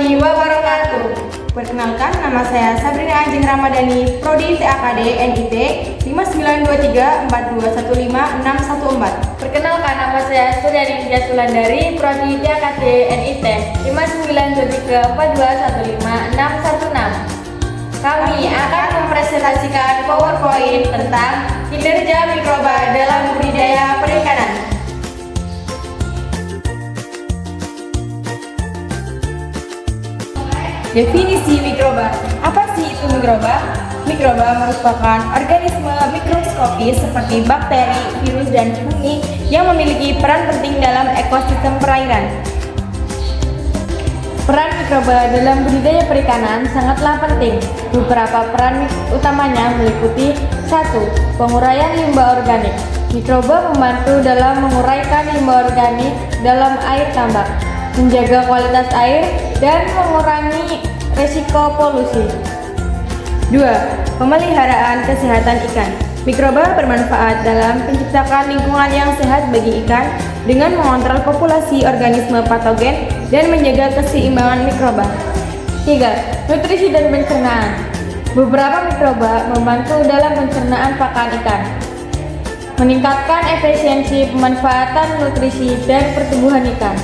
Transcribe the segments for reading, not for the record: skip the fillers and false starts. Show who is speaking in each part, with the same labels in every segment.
Speaker 1: warahmatullahi wabarakatuh. Perkenalkan, nama saya Sabrina Ajeng Ramadhani, Prodi TAKD NIT 592342156614.
Speaker 2: Perkenalkan, nama saya Suryani Widya Sulandari, Prodi TAKD NIT 592342151616. Kami akan mempresentasikan PowerPoint tentang kinerja mikroba dalam budidaya perikanan.
Speaker 1: Definisi mikroba. Apa sih itu mikroba? Mikroba merupakan organisme mikroskopis seperti bakteri, virus, dan fungi yang memiliki peran penting dalam ekosistem perairan. Peran mikroba dalam budidaya perikanan sangatlah penting. Beberapa peran utamanya meliputi 1. Penguraian limbah organik. Mikroba membantu dalam menguraikan limbah organik dalam air tambak, menjaga kualitas air, dan mengurangi resiko polusi. 2. Pemeliharaan kesehatan ikan. Mikroba bermanfaat dalam penciptakan lingkungan yang sehat bagi ikan dengan mengontrol populasi organisme patogen dan menjaga keseimbangan mikroba. 3. Nutrisi dan pencernaan. Beberapa mikroba membantu dalam pencernaan pakan ikan, meningkatkan efisiensi pemanfaatan nutrisi dan pertumbuhan ikan.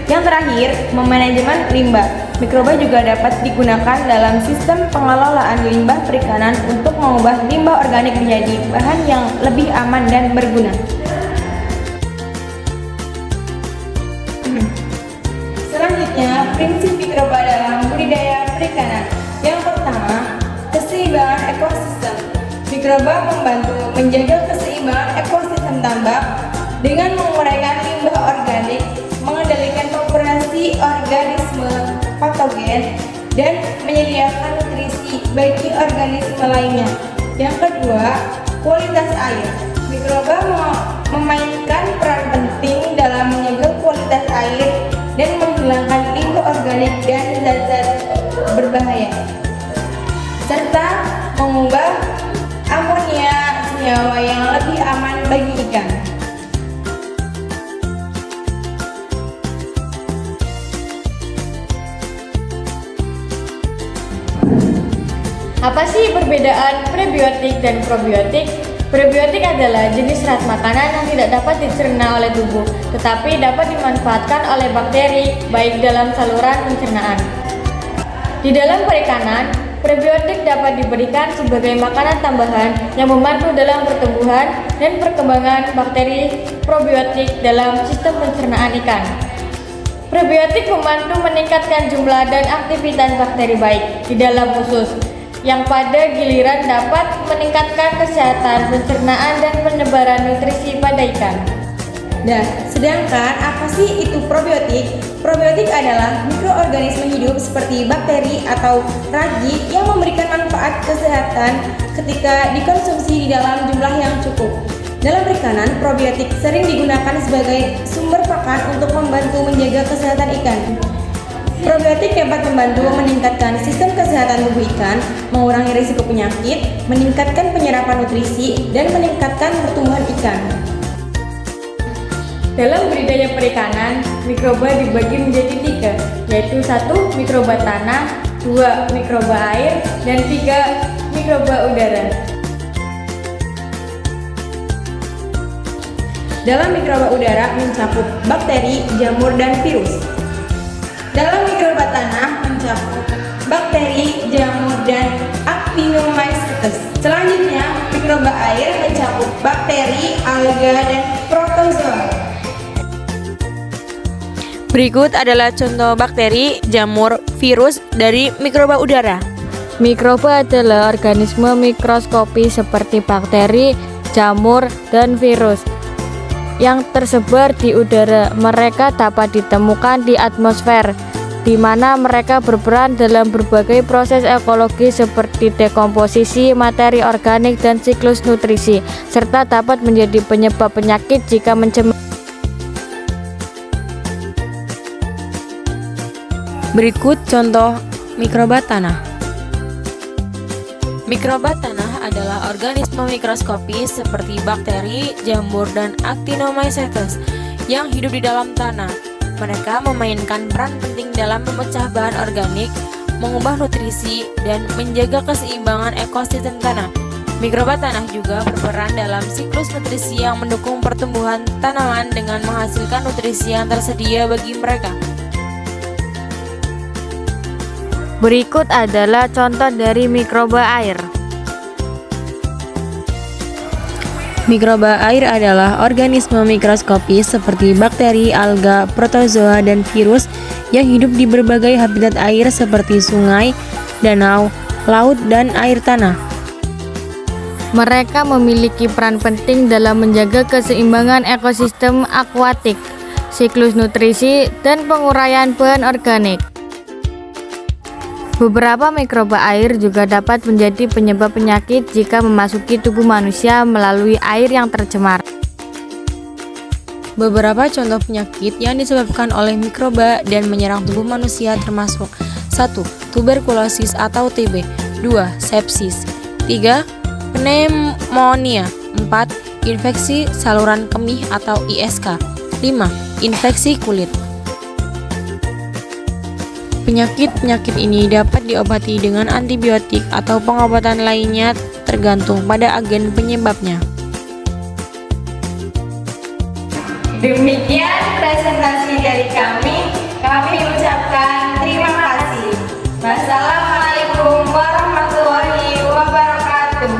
Speaker 1: Yang terakhir, memanajemen limbah. Mikroba juga dapat digunakan dalam sistem pengelolaan limbah perikanan untuk mengubah limbah organik menjadi bahan yang lebih aman dan berguna. Selanjutnya, prinsip mikroba dalam budidaya perikanan. Yang pertama, keseimbangan ekosistem. Mikroba membantu menjaga keseimbangan ekosistem tambak dengan menguraikan limbah organik, mengendalikan populasi organisme patogen, dan menyediakan nutrisi bagi organisme lainnya. Yang kedua, kualitas air. Mikroba memainkan peran penting dalam menjaga kualitas air dan menghilangkan limbah organik dan zat-zat berbahaya, serta mengubah amonia senyawa yang lebih aman bagi ikan.
Speaker 2: Apa sih perbedaan prebiotik dan probiotik? Prebiotik adalah jenis serat makanan yang tidak dapat dicerna oleh tubuh, tetapi dapat dimanfaatkan oleh bakteri, baik dalam saluran pencernaan. Di dalam perikanan, prebiotik dapat diberikan sebagai makanan tambahan yang membantu dalam pertumbuhan dan perkembangan bakteri probiotik dalam sistem pencernaan ikan. Probiotik membantu meningkatkan jumlah dan aktivitas bakteri baik di dalam usus, yang pada giliran dapat meningkatkan kesehatan pencernaan dan penyebaran nutrisi pada ikan.
Speaker 1: Nah, sedangkan apa sih itu probiotik? Probiotik adalah mikroorganisme hidup seperti bakteri atau ragi yang memberikan manfaat kesehatan ketika dikonsumsi di dalam jumlah yang cukup. Dalam perikanan, probiotik sering digunakan sebagai sumber pakan untuk membantu menjaga kesehatan ikan. Probiotik dapat membantu meningkatkan sistem kesehatan tubuh ikan, mengurangi risiko penyakit, meningkatkan penyerapan nutrisi, dan meningkatkan pertumbuhan ikan.
Speaker 2: Dalam budidaya perikanan, mikroba dibagi menjadi 3, yaitu 1. Mikroba tanah, 2. Mikroba air, dan 3. Mikroba udara.
Speaker 1: Dalam mikroba udara mencakup bakteri, jamur, dan virus. Dalam mikroba tanah mencakup bakteri, jamur, dan actinomycetes. Selanjutnya, mikroba air mencakup bakteri, alga, dan protozoa.
Speaker 3: Berikut adalah contoh bakteri, jamur, virus dari mikroba udara.
Speaker 2: Mikroba adalah organisme mikroskopis seperti bakteri, jamur, dan virus yang tersebar di udara. Mereka dapat ditemukan di atmosfer, di mana mereka berperan dalam berbagai proses ekologi seperti dekomposisi materi organik dan siklus nutrisi, serta dapat menjadi penyebab penyakit jika mencemari.
Speaker 3: Berikut contoh mikroba tanah. Mikroba tanah adalah organisme mikroskopis seperti bakteri, jamur, dan actinomycetes yang hidup di dalam tanah. Mereka memainkan peran penting dalam memecah bahan organik, mengubah nutrisi, dan menjaga keseimbangan ekosistem tanah. Mikroba tanah juga berperan dalam siklus nutrisi yang mendukung pertumbuhan tanaman dengan menghasilkan nutrisi yang tersedia bagi mereka.
Speaker 1: Berikut adalah contoh dari mikroba air.
Speaker 3: Mikroba air adalah organisme mikroskopis seperti bakteri, alga, protozoa, dan virus yang hidup di berbagai habitat air seperti sungai, danau, laut, dan air tanah.
Speaker 1: Mereka memiliki peran penting dalam menjaga keseimbangan ekosistem akuatik, siklus nutrisi, dan penguraian bahan organik. Beberapa mikroba air juga dapat menjadi penyebab penyakit jika memasuki tubuh manusia melalui air yang tercemar.
Speaker 3: Beberapa contoh penyakit yang disebabkan oleh mikroba dan menyerang tubuh manusia termasuk 1. Tuberkulosis atau TB. 2. Sepsis. 3. Pneumonia. 4. Infeksi saluran kemih atau ISK. 5. Infeksi kulit. Penyakit-penyakit ini dapat diobati dengan antibiotik atau pengobatan lainnya tergantung pada agen penyebabnya.
Speaker 2: Demikian presentasi dari kami ucapkan terima kasih. Wassalamualaikum warahmatullahi wabarakatuh.